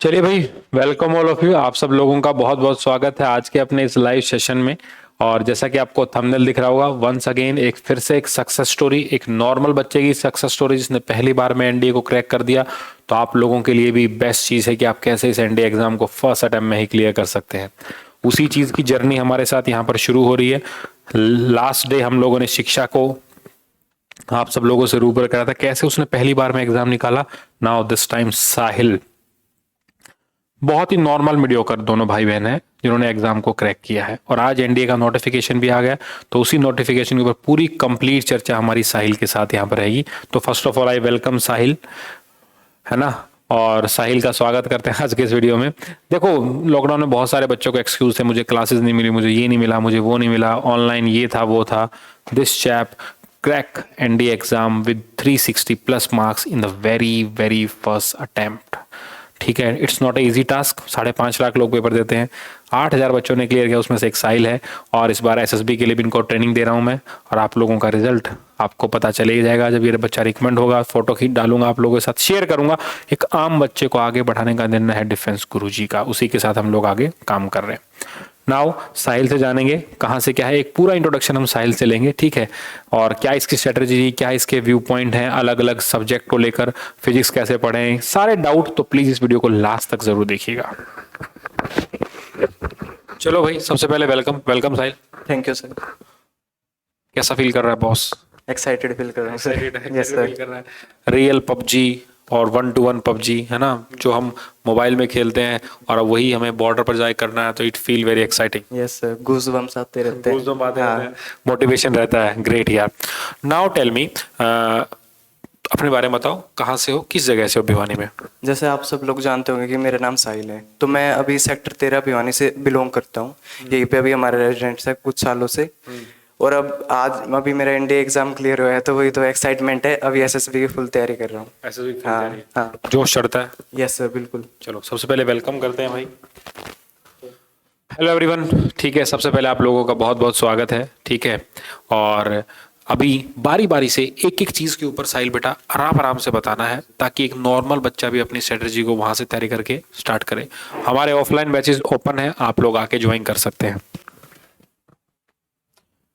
चलिए भाई, welcome all of you. आप सब लोगों का बहुत बहुत स्वागत है आज के अपने इस लाइव सेशन में। और जैसा कि आपको थंबनेल दिख रहा होगा, वंस अगेन एक फिर से एक सक्सेस स्टोरी, एक नॉर्मल बच्चे की सक्सेस स्टोरी जिसने पहली बार में एनडीए को क्रैक कर दिया। तो आप लोगों के लिए भी बेस्ट चीज़ है कि आप कैसे इस एनडीए एग्जाम को फर्स्ट अटेम्प्ट में ही क्लियर कर सकते हैं। उसी चीज़ की जर्नी हमारे साथ यहाँ पर शुरू हो रही है। लास्ट डे हम लोगों ने शिक्षा को आप सब लोगों से रूबरू करा था, कैसे उसने पहली बार में एग्जाम निकाला। नाउ दिस टाइम साहिल, बहुत ही नॉर्मल मीडियोकर दोनों भाई बहन हैं जिन्होंने एग्जाम को क्रैक किया है। और आज एनडीए का नोटिफिकेशन भी आ गया, तो उसी नोटिफिकेशन के ऊपर पूरी कंप्लीट चर्चा हमारी साहिल के साथ यहाँ पर रहेगी। तो first of all I welcome Sahil, है ना। और साहिल का स्वागत करते हैं आज के इस वीडियो में। देखो, लॉकडाउन में बहुत सारे बच्चों को एक्सक्यूज थे, मुझे क्लासेस नहीं मिली, मुझे ये नहीं मिला, मुझे वो नहीं मिला, ऑनलाइन ये था वो था। This chap crack NDA exam with 360 plus marks in the very first attempt. ठीक है, it's not a easy task. 5.5 lakh लोग पेपर देते हैं, 8,000 बच्चों ने क्लियर किया, उसमें से एक साहिल है। और इस बार एसएसबी के लिए भी इनको ट्रेनिंग दे रहा हूं मैं। और आप लोगों का रिजल्ट आपको पता चले ही जाएगा जब ये बच्चा रिकमेंड होगा। फोटो खींच डालूंगा, आप लोगों के साथ शेयर करूंगा। एक आम बच्चे को आगे बढ़ाने का निर्णय है डिफेंस गुरुजी का, उसी के साथ हम लोग आगे काम कर रहे हैं। नाउ साहिल से जानेंगे कहाँ से क्या है, एक पूरा इंट्रोडक्शन हम साहिल से लेंगे, ठीक है। और क्या इसकी स्ट्रेटजी, क्या इसके व्यू पॉइंट हैं अलग अलग सब्जेक्ट को लेकर, फिजिक्स कैसे पढ़ें, सारे डाउट। तो प्लीज इस वीडियो को लास्ट तक जरूर देखिएगा। चलो भाई, सबसे पहले welcome Sahil. Thank you sir. कैसा फील कर रहा है बॉस? एक्साइटेड फील कर रहा हूँ sir. Yes sir. Real PUBG और 1-to-1 पबजी, है ना, जो हम मोबाइल में खेलते हैं और वही हमें बॉर्डर पर जाके करना है, तो it feel very exciting. Yes sir, goosebumps आते रहते हैं। गूज़बम्स आते रहते हैं, मोटिवेशन रहता है। ग्रेट यार। नाउ टेल मी, अपने बारे में बताओ, कहाँ से हो, किस जगह से हो भिवानी में? जैसे आप सब लोग जानते होंगे कि मेरा नाम साहिल है, तो मैं अभी सेक्टर 13 भिवानी से बिलोंग करता हूँ। यहीं पे अभी हमारा रेजिडेंस है कुछ सालों से। और अब आज अभी मेरा एनडीए एग्जाम क्लियर हुआ है, तो वही तो एक्साइटमेंट है। अभी एसएसबी की फुल तैयारी कर रहा हूँ। एसएसबी की हाँ। जोश चढ़ता है। यस सर, बिल्कुल। चलो सबसे पहले वेलकम करते हैं भाई। हेलो एवरीवन, ठीक है, सबसे पहले आप लोगों का बहुत बहुत स्वागत है, ठीक है। और अभी बारी बारी से एक एक चीज के ऊपर साहिल बेटा आराम से बताना है, ताकि एक नॉर्मल बच्चा भी अपनी स्ट्रेटजी को वहां से तैयारी करके स्टार्ट करे। हमारे ऑफलाइन बैचेस ओपन है, आप लोग आके ज्वाइन कर सकते हैं।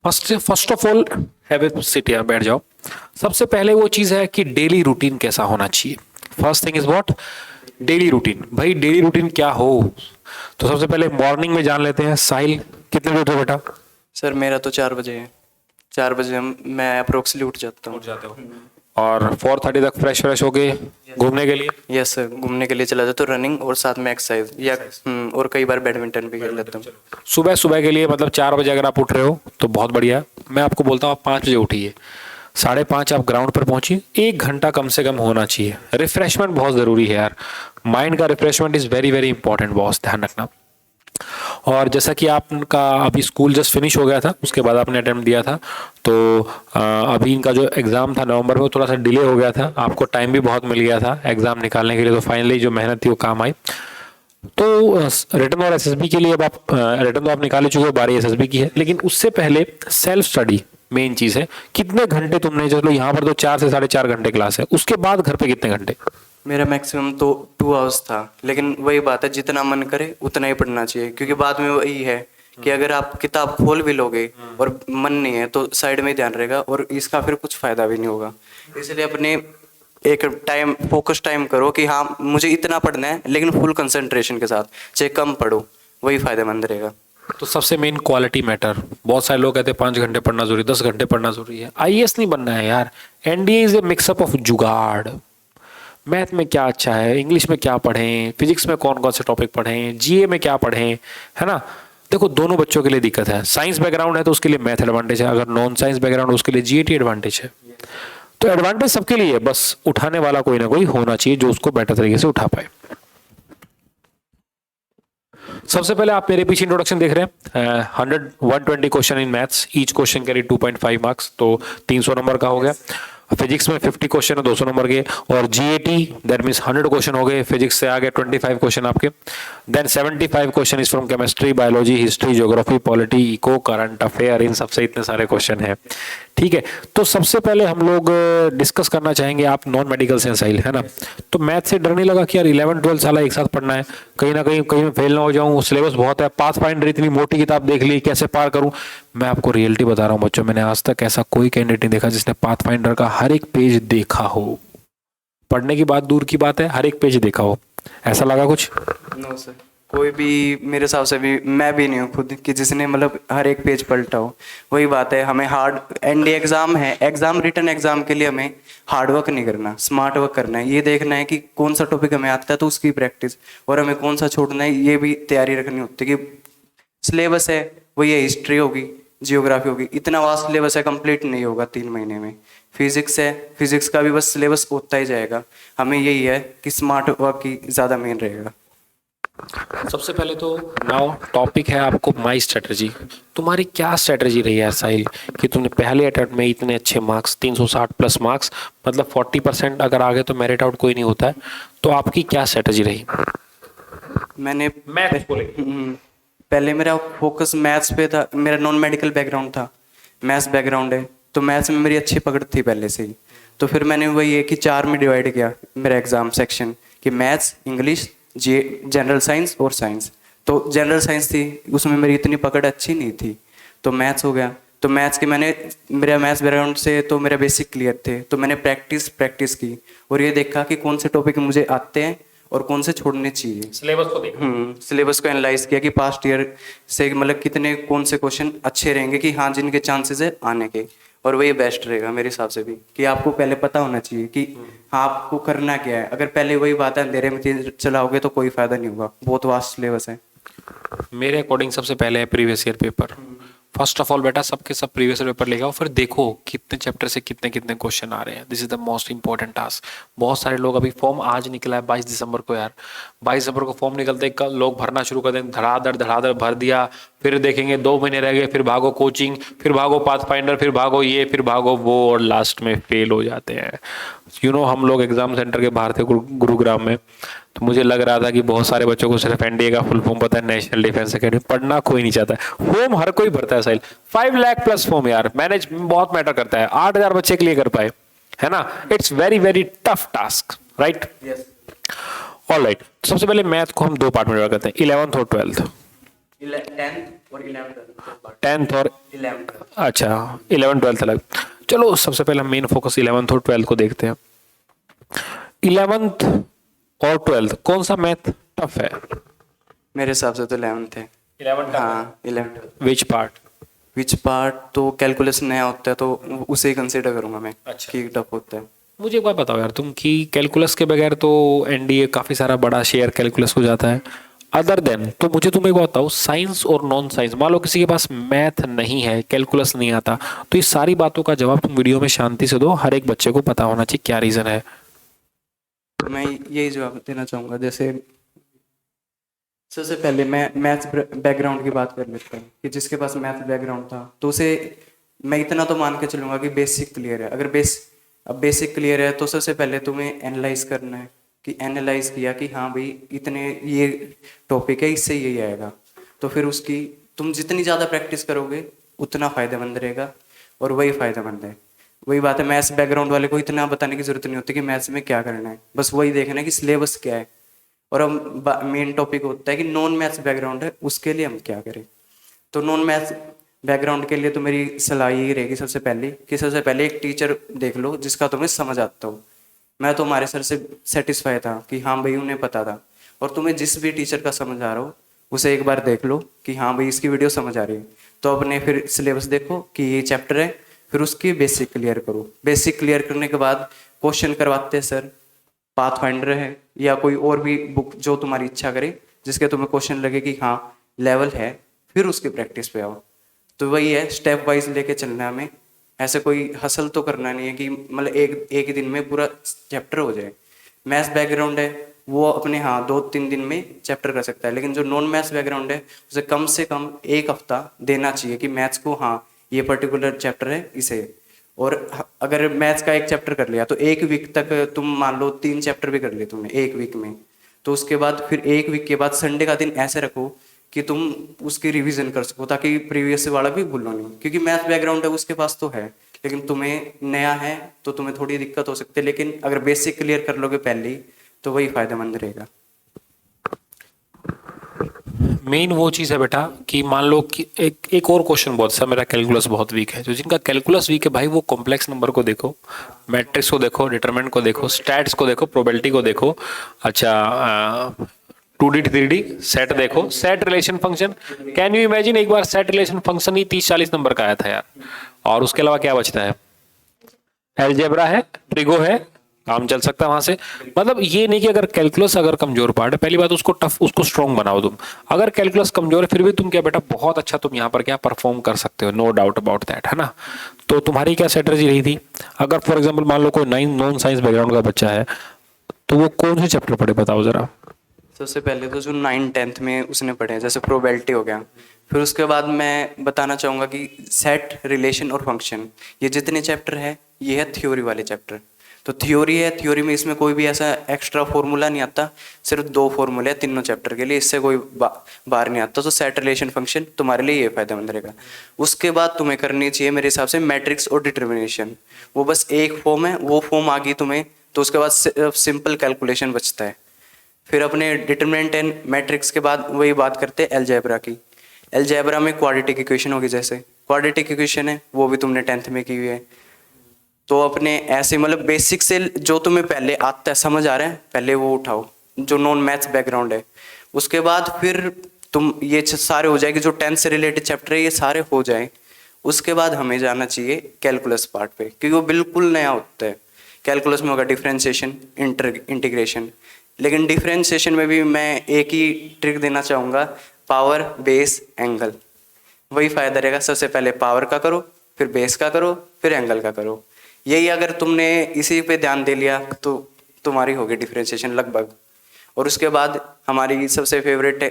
First of all have a sit, यार बैठ जाओ। सबसे पहले वो चीज है कि डेली रूटीन कैसा होना चाहिए। First thing is what? Daily routine. भाई डेली रूटीन क्या हो, तो सबसे पहले मॉर्निंग में जान लेते हैं। साहिल कितने बजे उठे बेटा? सर मेरा तो 4 बजे है। 4 बजे मैं अप्रोक्सली उठ जाता हूँ। और 4:30 तक फ्रेश हो गए घूमने के लिए? यस सर, घूमने के लिए चला जाता हूँ, रनिंग और साथ में एक्सरसाइज, या और कई बार बैडमिंटन भी खेल लेता हूँ। सुबह के लिए मतलब 4 बजे अगर आप उठ रहे हो तो बहुत बढ़िया। मैं आपको बोलता हूँ आप 5 बजे उठिए, 5:30 आप ग्राउंड पर पहुंचिए। 1 घंटा कम से कम होना चाहिए। रिफ्रेशमेंट बहुत जरूरी है यार, माइंड का refreshment is very important boss, ध्यान रखना। और जैसा कि आपका अभी स्कूल जस्ट फिनिश हो गया था, उसके बाद आपने अटेम्प्ट दिया था, तो अभी इनका जो एग्ज़ाम था नवंबर में, वो थोड़ा सा डिले हो गया था। आपको टाइम भी बहुत मिल गया था एग्ज़ाम निकालने के लिए, तो फाइनली जो मेहनत थी वो काम आई। तो रिटर्न और एसएसबी के लिए अब आप रिटर्न तो आप निकाल चुके हो, बारी एसएसबी की है। लेकिन उससे पहले सेल्फ स्टडी मेन चीज़ है। कितने घंटे तुमने, चलो यहाँ पर तो 4 से 4.5 घंटे क्लास है, उसके बाद घर पे कितने घंटे? मेरा मैक्सिमम तो 2 आवर्स था, लेकिन वही बात है, जितना मन करे उतना ही पढ़ना चाहिए। क्योंकि बाद में वही है कि अगर आप किताब खोल भी लोगे और मन नहीं है तो साइड में ही ध्यान रहेगा, और इसका फिर कुछ फायदा भी नहीं होगा। इसलिए अपने एक टाइम, फोकस टाइम करो कि हाँ मुझे इतना पढ़ना है, लेकिन फुल कंसंट्रेशन के साथ, चाहे कम पढ़ो, वही फायदेमंद रहेगा। तो सबसे मेन क्वालिटी मैटर। बहुत सारे लोग कहते हैं 5 घंटे पढ़ना जरूरी, 10 घंटे पढ़ना जरूरी है। आईएएस नहीं बनना है यार। NDA is a mix up of jugaad. Math में क्या अच्छा है, इंग्लिश में क्या पढ़ें, फिजिक्स में कौन कौन से टॉपिक पढ़ें, जीए में क्या पढ़ें, है ना। देखो दोनों बच्चों के लिए दिक्कत है। साइंस बैकग्राउंड है तो उसके लिए मैथ एडवांटेज है, अगर नॉन साइंस बैकग्राउंड उसके लिए जीएटी एडवांटेज है। तो एडवांटेज सबके लिए है, बस उठाने वाला कोई ना कोई होना चाहिए जो उसको बेटर तरीके से उठा पाए। सबसे पहले आप मेरे पीछे इंट्रोडक्शन देख रहे हैं। 120 question in maths, each question carry 2.5 marks, तो 300 नंबर का हो गया। फिजिक्स में 50 क्वेश्चन है, 200 नंबर के। और जीएटी दैट मीन्स 100 क्वेश्चन हो गए। फिजिक्स से आ गए 25 क्वेश्चन आपके। Then 75 question is from chemistry, biology, history, geography, polity, eco, current affair. इन सबसे इतने सारे क्वेश्चन है, ठीक है, तो सबसे पहले हम लोग डिस्कस करना चाहेंगे, आप नॉन मेडिकल से हैं साहिल, है ना? तो मैथ से डर नहीं लगा कि यार 11 12 साला एक साथ पढ़ना है, कहीं ना कहीं मैं फेल ना हो जाऊं, सिलेबस बहुत है, पाथ फाइंडर इतनी मोटी किताब देख ली, कैसे पार करूं? मैं आपको रियलिटी बता रहा हूं बच्चों, मैंने आज तक ऐसा कोई कैंडिडेट नहीं देखा जिसने पाथ फाइंडर का हर एक पेज देखा हो। पढ़ने की बात दूर की बात है, हर एक पेज देखा हो। ऐसा लगा कुछ? नो सर, कोई भी मेरे हिसाब से भी, मैं भी नहीं हूँ खुद कि जिसने मतलब हर एक पेज पलटा हो। वही बात है, हमें हार्ड एनडी एग्जाम है, एग्जाम रिटन एग्जाम के लिए हमें हार्ड वर्क नहीं करना, स्मार्ट वर्क करना है। ये देखना है कि कौन सा टॉपिक हमें आता है तो उसकी प्रैक्टिस, और हमें कौन सा छोड़ना है ये भी तैयारी रखनी होती है। कि सिलेबस है वही है, हिस्ट्री होगी, जियोग्राफी होगी, इतना वास्ट सिलेबस है, कंप्लीट नहीं होगा 3 महीने में। फिजिक्स है, फिजिक्स का भी बस सिलेबस होता ही जाएगा। हमें यही है कि स्मार्ट वर्क की ज़्यादा मेन रहेगा। सबसे पहले तो नाउ टॉपिक है आपको माई स्ट्रेटजी। तुम्हारी क्या स्ट्रेटजी रही है साहिल कि तुमने पहले अटेम्प्ट में इतने अच्छे मार्क्स, 360 प्लस मार्क्स, मतलब 40% अगर आ गए तो मेरिट आउट कोई नहीं होता है, तो आपकी क्या स्ट्रेटजी रही? मैंने मैथ्स को पहले मेरा फोकस मैथ्स पे था, मेरा नॉन मेडिकल बैकग्राउंड था, मैथ्स बैकग्राउंड है, तो मैथ्स में मेरी अच्छी पकड़ थी पहले से ही। तो फिर मैंने वही है कि 4 में डिवाइड किया मेरा एग्जाम सेक्शन, कि मैथ्स, इंग्लिश, जनरल साइंस और साइंस। तो जनरल साइंस थी, उसमें मेरी इतनी पकड़ अच्छी नहीं थी, तो मैथ्स हो गया। तो मैथ्स के मेरा मैथ्स बैकग्राउंड से तो मेरा बेसिक क्लियर थे, तो मैंने प्रैक्टिस की और ये देखा कि कौन से टॉपिक मुझे आते हैं और कौन से छोड़ने चाहिए। सिलेबस को देखा। सिलेबस को एनालाइज किया कि पास्ट ईयर से मतलब कितने कौन से क्वेश्चन अच्छे रहेंगे कि हाँ जिनके चांसेस है आने के, और वही बेस्ट रहेगा मेरे हिसाब से भी। कि आपको पहले पता होना चाहिए कि हाँ आपको करना क्या है। अगर पहले वही बात है अंधेरे में तेज चलाओगे तो कोई फायदा नहीं होगा, बहुत वास्ट सिलेबस है। मेरे अकॉर्डिंग सबसे पहले है previous year paper. First of all बेटा सबके सब प्रीवियस ईयर पेपर लेके आओ, फिर देखो कितने चैप्टर से कितने कितने क्वेश्चन आ रहे हैं। This is the most important task. बहुत सारे लोग, अभी फॉर्म आज निकला है 22 दिसंबर को यार, 22 दिसंबर को फॉर्म निकलते ही लोग भरना शुरू कर देंगे, धड़ाधड़ भर दिया, फिर देखेंगे 2 महीने रह गए, फिर भागो कोचिंग, फिर भागो पाथ फाइंडर, फिर भागो ये, फिर भागो वो, और लास्ट में फेल हो जाते हैं। हम लोग एग्जाम सेंटर के बाहर थे गुरुग्राम में, तो मुझे लग रहा था कि बहुत सारे बच्चों को सिर्फ एनडीए का फुल फॉर्म पता है, नेशनल डिफेंस एकेडमी, पढ़ना कोई नहीं चाहता है। फॉर्म हर कोई भरता है साहिल, 5 लाख प्लस फॉर्म यार, मैनेज बहुत मैटर करता है। 8,000 बच्चे के लिए कर पाए, है ना? It's very very tough task, right? All right. सबसे पहले मैथ को हम 2 पार्ट में डिवाइड करते हैं, 11th और 12th। 10th और 11th। अच्छा 11 12 अलग। चलो सबसे पहले हम मेन फोकस 11th और 12th को देखते हैं। 11th और 12th कौन सा मैथ टफ है? मेरे हिसाब से तो 11th है। 11th हाँ 11th। Which part? Which part तो कैलकुलस नया होता है तो उसे ही कंसिडर करूंगा मैं। अच्छा। कि टफ होता है। मुझे एक बात बताओ यार तुम, कि कैलकुलस के बगैर तो एनडीए काफी सारा बड़ा शेयर कैलकुलस हो जाता है, अदर देन, तो मुझे तुम एक बात बताओ, साइंस और नॉन साइंस, मान लो किसी के पास मैथ नहीं है, कैलकुलस नहीं आता, तो इस सारी बातों का जवाब तुम वीडियो में शांति से दो, हर एक बच्चे को पता होना चाहिए क्या रीजन है। मैं यही जवाब देना चाहूँगा। जैसे सबसे पहले मैं मैथ्स बैकग्राउंड की बात कर लेता हूँ कि जिसके पास मैथ बैकग्राउंड था तो उसे मैं इतना तो मान के चलूँगा कि बेसिक क्लियर है। अगर बेसिक क्लियर है तो सबसे पहले तुम्हें एनालाइज करना है, कि एनालाइज किया कि हाँ भाई इतने ये टॉपिक है, इससे यही आएगा, तो फिर उसकी तुम जितनी ज़्यादा प्रैक्टिस करोगे उतना फ़ायदेमंद रहेगा, और वही फ़ायदेमंद है। वही बात है, मैथ्स बैकग्राउंड वाले को इतना बताने की जरूरत नहीं होती कि मैथ्स में क्या करना है, बस वही देखना है कि सिलेबस क्या है। और अब मेन टॉपिक होता है कि नॉन मैथ्स बैकग्राउंड है उसके लिए हम क्या करें। तो नॉन मैथ्स बैकग्राउंड के लिए तो मेरी सलाह यही रहेगी सबसे पहले एक टीचर देख लो जिसका तुम्हें समझ आता हो। मैं तो हमारे सर से सेटिस्फाई था कि हाँ भाई उन्हें पता था, और तुम्हें जिस भी टीचर का समझ आ रहा हो उसे एक बार देख लो कि हाँ भाई इसकी वीडियो समझ आ रही है, तो अपने फिर सिलेबस देखो कि ये चैप्टर है, फिर उसकी बेसिक क्लियर करो। बेसिक क्लियर करने के बाद क्वेश्चन करवाते हैं सर, पाथ फाइंडर है या कोई और भी बुक जो तुम्हारी इच्छा करे, जिसके तुम्हें क्वेश्चन लगे कि हाँ लेवल है, फिर उसकी प्रैक्टिस पे आओ। तो वही है, स्टेप वाइज लेके चलना है हमें। ऐसे कोई हसल तो करना नहीं है कि मतलब एक ही दिन में पूरा चैप्टर हो जाए। मैथ्स बैकग्राउंड है वो अपने हाँ 2-3 दिन में चैप्टर कर सकता है, लेकिन जो नॉन मैथ्स बैकग्राउंड है उसे कम से कम 1 हफ्ता देना चाहिए कि मैथ्स को हाँ ये पर्टिकुलर चैप्टर है इसे। और अगर मैथ्स का एक चैप्टर कर लिया तो 1 वीक तक तुम मान लो 3 चैप्टर भी कर लिए तुमने 1 वीक में, तो उसके बाद फिर 1 वीक के बाद संडे का दिन ऐसे रखो कि तुम उसकी रिवीजन कर सको, ताकि प्रीवियस वाला भी भूलो नहीं। क्योंकि मैथ बैकग्राउंड है उसके पास तो है, लेकिन तुम्हें नया है तो तुम्हें थोड़ी दिक्कत हो सकती है, लेकिन अगर बेसिक क्लियर कर लोगे पहले ही तो वही फायदेमंद रहेगा। मेन वो चीज़ है बेटा कि मान लो कि एक और क्वेश्चन बहुत सा, मेरा कैलकुलस बहुत वीक है, जो जिनका कैलकुलस वीक है भाई वो कॉम्प्लेक्स नंबर को देखो, मैट्रिक्स को देखो, डिटरमिनेंट को देखो, स्टैट्स को देखो, प्रोबेबिलिटी को देखो, अच्छा 2D 3D सेट देखो, set relation function. Can you imagine एक बार सेट रिलेशन फंक्शन ही 30-40 नंबर का आया था यार, और उसके अलावा क्या बचता है? अलजेब्रा है, ट्रिगो है, काम चल सकता है वहां से। मतलब ये नहीं कि अगर कैलकुलस अगर कमजोर पार्ट है, पहली बात उसको टफ, उसको स्ट्रॉन्ग बनाओ तुम। अगर कैलकुलस कमजोर है फिर भी तुम क्या बेटा बहुत अच्छा तुम यहाँ पर क्या परफॉर्म कर सकते हो, नो डाउट अबाउट दैट, है ना। तो तुम्हारी क्या स्ट्रेटजी रही थी? अगर फॉर एग्जाम्पल मान लो कोई नॉन साइंस बैकग्राउंड का बच्चा है तो वो कौन से चैप्टर पढ़े बताओ जरा। सबसे पहले तो जो 9th-10th में उसने पढ़े हैं, जैसे प्रोबेबिलिटी हो गया, फिर उसके बाद मैं बताना चाहूँगा कि सेट, रिलेशन और फंक्शन, ये जितने चैप्टर है ये है थ्योरी वाले चैप्टर। तो थ्योरी है, थ्योरी में इसमें कोई भी ऐसा एक्स्ट्रा फॉर्मूला नहीं आता, सिर्फ 2 फॉर्मूले हैं तीनों चैप्टर के लिए, इससे कोई बाहर नहीं आता। तो सेट, रिलेशन, फंक्शन तुम्हारे लिए ये फायदेमंद रहेगा। उसके बाद तुम्हें करनी चाहिए मेरे हिसाब से मैट्रिक्स और डिटर्मिनेशन, वो बस एक फॉर्म है, वो फॉर्म आ गई तुम्हें तो उसके बाद सिंपल कैलकुलेशन बचता है। फिर अपने डिटरमिनेंट एंड मैट्रिक्स के बाद वही बात करते हैं अलजेब्रा की। अलजेब्रा में क्वाड्रेटिक इक्वेशन होगी, जैसे क्वाड्रेटिक इक्वेशन है वो भी तुमने 10th में की हुई है। तो अपने ऐसे मतलब बेसिक से जो तुम्हें पहले आता है, समझ आ रहा है, पहले वो उठाओ जो नॉन मैथ्स बैकग्राउंड है। उसके बाद फिर तुम ये सारे हो जाएगी, जो 10th से रिलेटेड चैप्टर है ये सारे हो जाए। उसके बाद हमें जाना चाहिए कैलकुलस पार्ट पे, क्योंकि वो बिल्कुल नया होता है। कैलकुलस में होगा डिफरेंशिएशन, इंटीग्रेशन, लेकिन डिफरेंशिएशन में भी मैं एक ही ट्रिक देना चाहूँगा, पावर, बेस, एंगल। वही फायदा रहेगा, सबसे पहले पावर का करो, फिर बेस का करो, फिर एंगल का करो। यही अगर तुमने इसी पे ध्यान दे लिया तो तुम्हारी होगी डिफरेंशिएशन लगभग। और उसके बाद हमारी सबसे फेवरेट है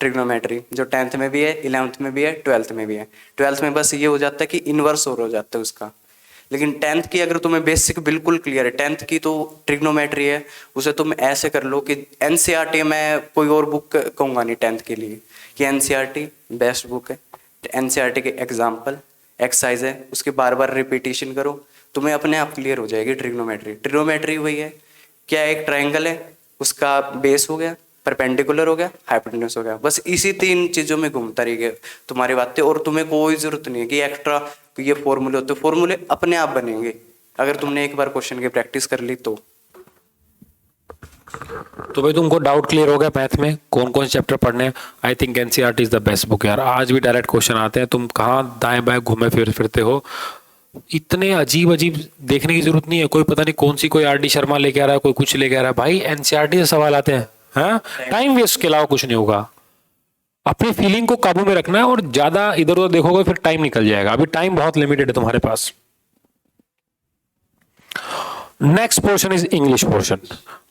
ट्रिग्नोमेट्री, जो 10th में भी है, 11th में भी है, 12th में भी है। 12th में बस ये हो जाता है कि इन्वर्स और हो जाता है उसका। लेकिन 10th की अगर तुम्हें बेसिक बिल्कुल क्लियर है, 10th की तो ट्रिग्नोमेट्री है, उसे तुम ऐसे कर लो कि एनसीईआरटी, मैं कोई और बुक कहूँगा नहीं 10th के लिए कि एनसीईआरटी बेस्ट बुक है। एनसीईआरटी के एग्जाम्पल, एक्सरसाइज है, उसके बार बार रिपीटिशन करो, तुम्हें अपने आप क्लियर हो जाएगी ट्रिग्नोमेट्री। ट्रिग्नोमेट्री वही है, क्या एक ट्राइंगल है, उसका बेस हो गया, परपेंडिकुलर हो गया, हाइपोटेन्यूज हो गया, बस इसी 3 चीज़ों में घूमता रहिए तुम्हारी बातें। और तुम्हें कोई ज़रूरत नहीं है कि एक्स्ट्रा ये फॉर्मूले होते, फॉर्मूले अपने आप बनेंगे अगर तुमने एक बार क्वेश्चन की प्रैक्टिस कर ली तो। तो भाई तुमको डाउट क्लियर हो गया मैथ में कौन कौन से चैप्टर पढ़ने हैं। I think NCERT is the best book यार। आज भी डायरेक्ट क्वेश्चन आते हैं, तुम कहाँ दाएं बाएं घूमे फिरते हो, इतने अजीब अजीब देखने की जरूरत नहीं है। कोई पता नहीं कौन सी कोई आर डी शर्मा लेके आ रहा है, कोई कुछ लेके आ रहा है, भाई एनसीईआरटी से सवाल आते हैं। हाँ, टाइम वेस्ट के अलावा कुछ नहीं होगा। अपनी फीलिंग को काबू में रखना है, और ज्यादा इधर उधर देखोगे फिर टाइम निकल जाएगा। अभी टाइम बहुत लिमिटेड है तुम्हारे पास। Next portion is English portion.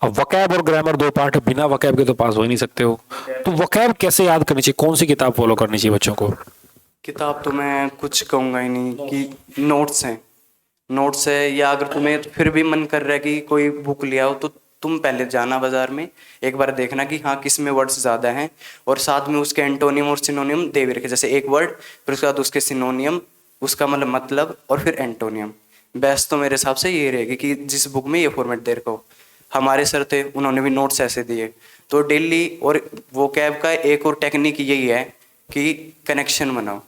अब वकैब और ग्रामर 2 पार्ट है, बिना वकैब के तो पास हो ही नहीं सकते हो। तो वकैब कैसे याद करनी चाहिए, कौन सी किताब फॉलो करनी चाहिए बच्चों को? किताब तो मैं कुछ कहूँगा ही नहीं, कि नोट्स हैं, नोट्स है, या अगर तुम्हें फिर भी मन कर रहा है कि कोई बुक ले आओ तो तुम पहले जाना बाजार में, एक बार देखना कि हाँ किस में वर्ड्स ज़्यादा हैं, और साथ में उसके एंटोनियम और सिनोनियम दे भी रखे। जैसे एक वर्ड, फिर उसके बाद उसके सिनोनियम, उसका मतलब और फिर एंटोनियम। बेस्ट तो मेरे हिसाब से ये रहेगी कि जिस बुक में ये फॉर्मेट दे रखा हो। हमारे सर थे, उन्होंने भी नोट्स ऐसे दिए। तो डेली, और वो कैब का एक और टेक्निक यही है कि कनेक्शन बनाओ,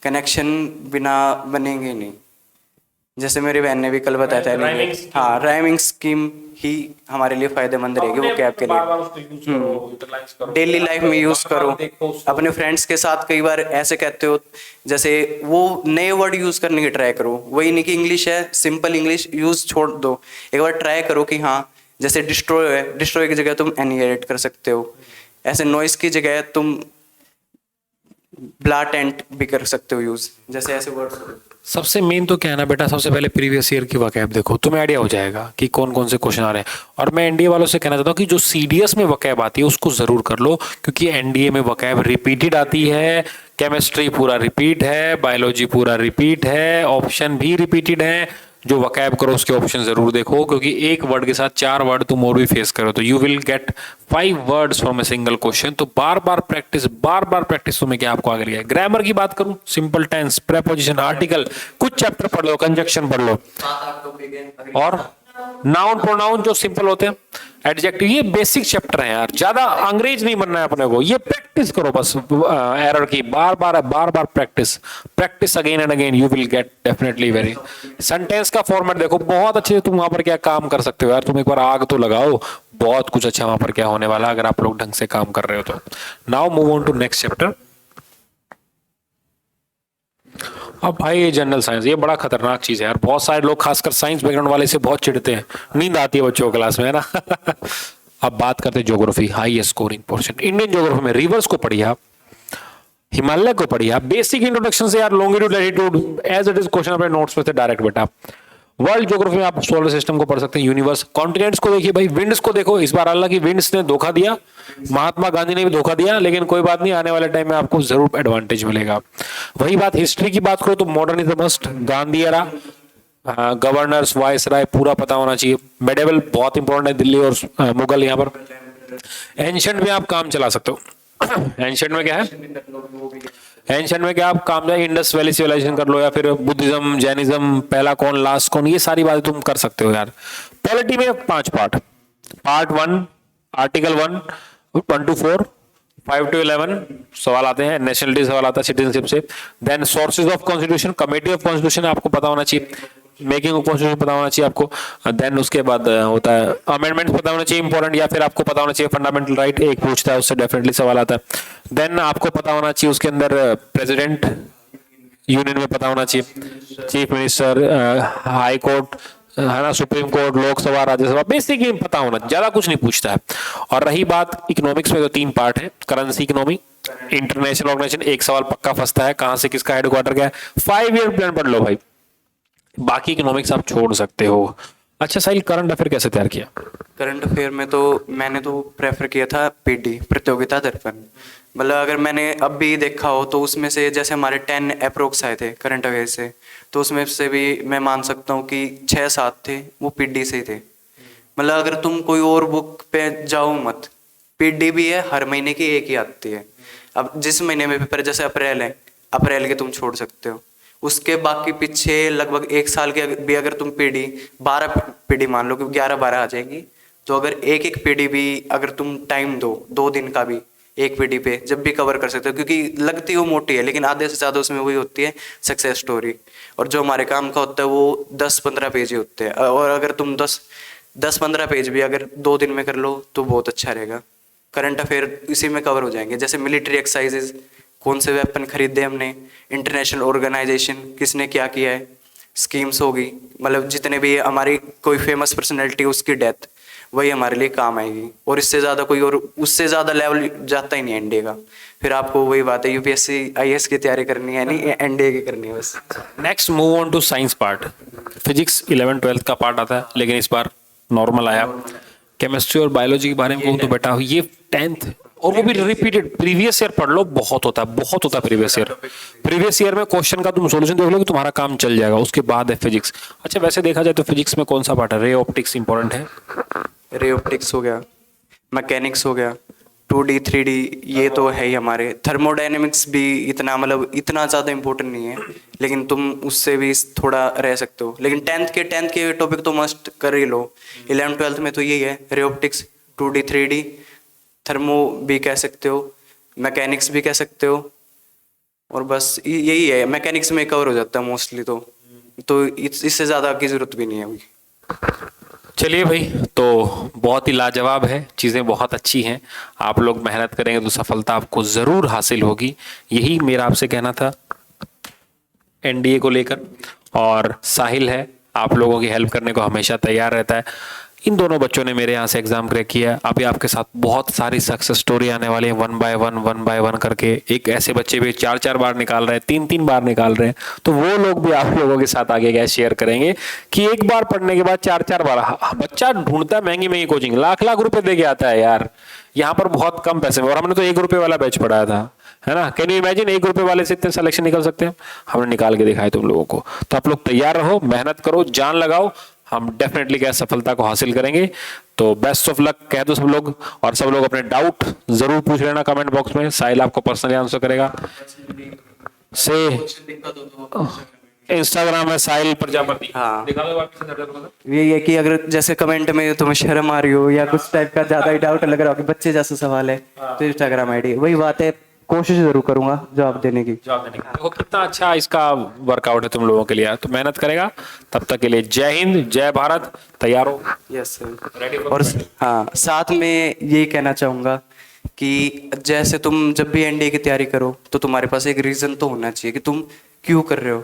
कनेक्शन बिना बनेंगे नहीं। जैसे मेरी बहन ने भी कल बताया था, हाँ राइमिंग स्कीम ही हमारे लिए फायदेमंद रहेगी वो कैब के लिए। डेली लाइफ में यूज करो, अपने फ्रेंड्स के साथ कई बार ऐसे कहते हो, जैसे वो नए वर्ड यूज करने की ट्राई करो। वही नहीं कि इंग्लिश है, सिंपल इंग्लिश यूज छोड़ दो, एक बार ट्राई करो कि हाँ जैसे डिस्ट्रॉय है, डिस्ट्रॉय की जगह तुम एनिहिलेट कर सकते हो। ऐसे नॉइस की जगह तुम ब्लाटेंट भी कर सकते हो यूज, जैसे ऐसे वर्ड्स। सबसे मेन तो क्या है ना बेटा, सबसे पहले प्रीवियस ईयर की वकैब देखो, तुम्हें आइडिया हो जाएगा कि कौन कौन से क्वेश्चन आ रहे हैं। और मैं एनडीए वालों से कहना चाहता हूँ कि जो सीडीएस में वकैब आती है उसको जरूर कर लो, क्योंकि एनडीए में वकैब रिपीटेड आती है। केमिस्ट्री पूरा रिपीट है, बायोलॉजी पूरा रिपीट है, ऑप्शन भी रिपीटेड है। जो वकैब करो उसके ऑप्शन जरूर देखो, क्योंकि एक वर्ड के साथ 4 वर्ड तुम और भी फेस करो तो you will gate 5 words from a single question. तो बार बार प्रैक्टिस तुम्हें क्या आपको आगे लिया। ग्रामर की बात करूं, सिंपल टेंस, प्रेपोजिशन, आर्टिकल, कुछ चैप्टर पढ़ लो, कंजक्शन पढ़ लो, और नाउन प्रोनाउन जो सिंपल होते हैं, एडजेक्टिव, ये बेसिक चैप्टर है यार। ज्यादा अंग्रेज नहीं बनना है अपने को, ये प्रैक्टिस करो बस एरर की, बार बार practice again and again, you will get definitely very. Sentence का फॉर्मेट देखो, बहुत अच्छे से तुम वहां पर क्या काम कर सकते हो यार। तुम एक बार आग तो लगाओ, बहुत कुछ अच्छा वहां पर क्या होने वाला है अगर आप लोग ढंग से काम कर रहे हो तो। Now move on to next chapter. अब भाई ये जनरल साइंस, ये बड़ा खतरनाक चीज है यार। बहुत सारे लोग खासकर साइंस बैकग्राउंड वाले से बहुत चिढ़ते हैं, नींद आती है बच्चों को क्लास में, है ना। अब बात करते हैं geography, high scoring portion. Indian geography में रिवर्स को पढ़िए आप, हिमालय को पढ़िए आप, बेसिक इंट्रोडक्शन से यार, longitude latitude as it is question अपने नोट्स में से डायरेक्ट बेटा। वर्ल्ड ज्योग्राफी में आप सोलर सिस्टम को पढ़ सकते हैं, यूनिवर्स, कॉन्टिनेंट्स को देखिए भाई, विंड्स को देखो। इस बार हालांकि विंड्स ने धोखा दिया, महात्मा गांधी ने भी धोखा दिया, लेकिन कोई बात नहीं, आने वाले टाइम में आपको जरूर एडवांटेज मिलेगा। वही बात हिस्ट्री की बात करो तो modern is the must, Gandhi era, governors, viceroy पूरा पता होना चाहिए। मेडिवल बहुत इंपॉर्टेंट है, दिल्ली और मुगल यहाँ पर। एंशिएंट में आप काम चला सकते हो। एंशिएंट में क्या है, एंशिएंट में क्या आप काम जाए, इंडस वैली सिविलाइजेशन कर लो, या फिर बुद्धिज्म, जैनिज्म, पहला कौन लास्ट कौन, ये सारी बातें तुम कर सकते हो यार। पॉलिटी में 5 part, part 1 article 1 1 to 4, 5 to 11 सवाल आते हैं, नेशनलिटी सवाल आता है सिटीजनशिप से। Then sources of constitution, committee of constitution आपको पता होना चाहिए, मेकिंग ऑफ कॉन्स्टिट्यूशन पता होना चाहिए आपको। देन उसके बाद होता है अमेंडमेंट पता होना चाहिए इंपॉर्टेंट, या फिर आपको पता होना चाहिए फंडामेंटल राइट, एक पूछता है उससे डेफिनेटली सवाल आता है। देन आपको पता होना चाहिए उसके अंदर प्रेसिडेंट यूनियन में पता होना चाहिए, चीफ मिनिस्टर, हाई कोर्ट है ना, supreme court, Lok Sabha, Rajya Sabha, basic पता होना, ज्यादा कुछ नहीं पूछता है। और रही बात इकोनॉमिक्स में तो 3 पार्ट है, करेंसी इकोनॉमी, इंटरनेशनल ऑर्गेनाइजेशन, एक सवाल पक्का फंसता है, कहां से किसका हेडक्वार्टर क्या है, 5 ईयर प्लान पढ़ लो भाई, बाकी इकोनॉमिक्स आप छोड़ सकते हो। अच्छा साहिल, करंट अफेयर कैसे तैयार किया? करंट अफेयर में तो मैंने तो प्रेफर किया था पीडी, प्रतियोगिता दर्पण। मतलब अगर मैंने अब भी देखा हो तो उसमें से जैसे हमारे 10 अप्रोक्स आए थे करंट अफेयर से, तो उसमें से भी मैं मान सकता हूँ कि 6-7 थे वो पीडी से ही थे। मतलब अगर तुम कोई और बुक पे जाओ मत, पीडी भी है, हर महीने की एक ही आती है। अब जिस महीने में पेपर, जैसे अप्रैल है, अप्रैल के तुम छोड़ सकते हो, उसके बाकी पीछे लगभग 1 साल के भी अगर तुम पीडी 12 पीडी मान लो कि 11-12 आ जाएगी, तो अगर एक पीडी भी अगर तुम टाइम दो 2 दिन का भी एक पीडी पे, जब भी कवर कर सकते हो, क्योंकि लगती वो मोटी है लेकिन आधे से ज़्यादा उसमें वही होती है सक्सेस स्टोरी, और जो हमारे काम का होता है वो 10-15 पेज ही होते हैं। और अगर तुम 10-15 पेज भी अगर 2 दिन में कर लो तो बहुत अच्छा रहेगा। करंट अफेयर इसी में कवर हो जाएंगे, जैसे मिलिट्री एक्सरसाइजेज, कौन से वेपन खरीदे हमने, इंटरनेशनल ऑर्गेनाइजेशन किसने क्या किया है, स्कीम्स होगी, मतलब जितने भी हमारी कोई फेमस पर्सनैलिटी उसकी डेथ, वही हमारे लिए काम आएगी। और इससे ज़्यादा कोई और उससे ज़्यादा लेवल जाता ही नहीं एनडीए का। फिर आपको वही बात है, यूपीएससी आईएएस की तैयारी करनी है, नहीं एनडीए की करनी है बस। Next move on to science part. Physics 11th-12th का पार्ट आता है, लेकिन इस बार नॉर्मल आया। केमिस्ट्री और बायोलॉजी के बारे में कहूँ तो बेटा ये 10th, और वो भी रिपीटेड, प्रीवियस ईयर पढ़ लो, बहुत होता है प्रीवियस ईयर में क्वेश्चन का तुम सॉल्यूशन देख लो कि तुम्हारा काम चल जाएगा। उसके बाद है फिजिक्स। अच्छा वैसे देखा जाए तो फिजिक्स में कौन सा पार्ट है? रे ऑप्टिक्स इंपॉर्टेंट है, रे ऑप्टिक्स हो गया, मैकेनिक्स हो गया, 2D 3D ये तो है ही हमारे। थर्मोडायनेमिक्स भी इतना मतलब इतना ज़्यादा इंपॉर्टेंट नहीं है, लेकिन तुम उससे भी थोड़ा रह सकते हो। लेकिन 10th के टॉपिक तो मस्ट कर ही लो। 11th-12th में तो यही है, ray optics, 2D 3D, thermo भी कह सकते हो, मैकेनिक्स भी कह सकते हो, और बस यही है। मैकेनिक्स में कवर हो जाता है मोस्टली, तो इससे ज़्यादा की ज़रूरत भी नहीं है अभी। चलिए भाई, तो बहुत ही लाजवाब है, चीज़ें बहुत अच्छी हैं। आप लोग मेहनत करेंगे तो सफलता आपको ज़रूर हासिल होगी, यही मेरा आपसे कहना था एनडीए को लेकर। और साहिल है, आप लोगों की हेल्प करने को हमेशा तैयार रहता है। इन दोनों बच्चों ने मेरे यहाँ से एग्जाम क्रैक किया। अभी आपके साथ बहुत सारी सक्सेस स्टोरी आने वाली है, 1 by 1 करके। एक ऐसे बच्चे भी 4-4 बार निकाल रहे हैं, 3-3 बार निकाल रहे हैं, तो वो लोग भी आप लोगों के साथ आगे क्या शेयर करेंगे कि एक बार पढ़ने के बाद 4-4 बार। बच्चा ढूंढता है महंगी कोचिंग, लाख रुपए दे के आता है यार, यहाँ पर बहुत कम पैसे में। और हमने तो 1 रुपए वाला बैच पढ़ाया था, है ना। कैन यू इमेजिन 1 रुपए वाले से इतने सिलेक्शन निकल सकते हैं, हमने निकाल के दिखाए तुम लोगों को। तो आप लोग तैयार रहो, मेहनत करो, जान लगाओ, हम डेफिनेटली क्या सफलता को हासिल करेंगे। तो बेस्ट ऑफ लक कह दो सब लोग, और सब लोग अपने डाउट जरूर पूछ लेना कमेंट बॉक्स में, साहिल आपको पर्सनली आंसर करेगा। से इंस्टाग्राम है साहिल प्रजापति। हाँ। दिखा दो वापस से। ये कि अगर जैसे कमेंट में तुम्हें शर्म आ रही हो या कुछ टाइप का ज्यादा ही डाउट लग रहा हो कि बच्चे जैसा सवाल है, तो इंस्टाग्राम आईडी वही बात है, कोशिश जरूर करूंगा जवाब देने की। जवाब देने का। देखो कितना अच्छा इसका वर्कआउट है तुम लोगों के लिए, तो मेहनत करेगा। तब तक के लिए जय हिंद, जय भारत, तैयार हो। Yes sir. रेडी और हाँ, साथ में यही कहना चाहूंगा कि जैसे तुम जब भी एनडीए की तैयारी करो तो तुम्हारे पास एक रीजन तो होना चाहिए कि तुम क्यों कर रहे हो।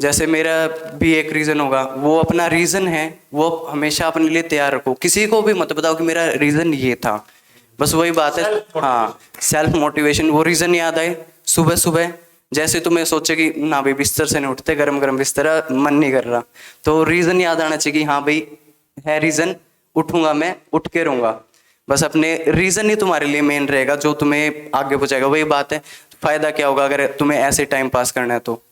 जैसे मेरा भी एक रीजन होगा, वो अपना रीजन है, वो हमेशा अपने लिए तैयार रखो, किसी को भी मत बताओ कि मेरा रीजन ये था। बस वही बात है, हाँ, सेल्फ मोटिवेशन। वो रीजन याद आए सुबह सुबह, जैसे तुम्हें सोचे कि ना भाई बिस्तर से नहीं उठते, गरम गरम बिस्तर, मन नहीं कर रहा, तो रीजन याद आना चाहिए कि हाँ भाई है रीजन, उठूंगा मैं, उठ के रहूंगा। बस अपने रीजन ही तुम्हारे लिए मेन रहेगा जो तुम्हें आगे पहुंचाएगा। वही बात है, फायदा क्या होगा अगर तुम्हें ऐसे टाइम पास करना है तो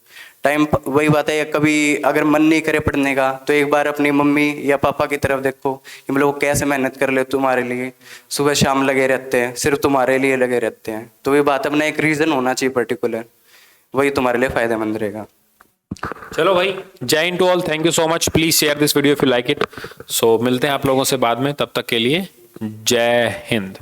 टाइम, वही बात है, कभी अगर मन नहीं करे पढ़ने का तो एक बार अपनी मम्मी या पापा की तरफ देखो कि हम लोग कैसे मेहनत कर ले तुम्हारे लिए, सुबह शाम लगे रहते हैं, सिर्फ तुम्हारे लिए लगे रहते हैं। तो वही बात, अपना एक रीजन होना चाहिए पर्टिकुलर, वही तुम्हारे लिए फायदेमंद रहेगा। चलो भाई, जय हिंद to all, thank you so much, please share this video if you like it. So मिलते हैं आप लोगों से बाद में, तब तक के लिए जय हिंद।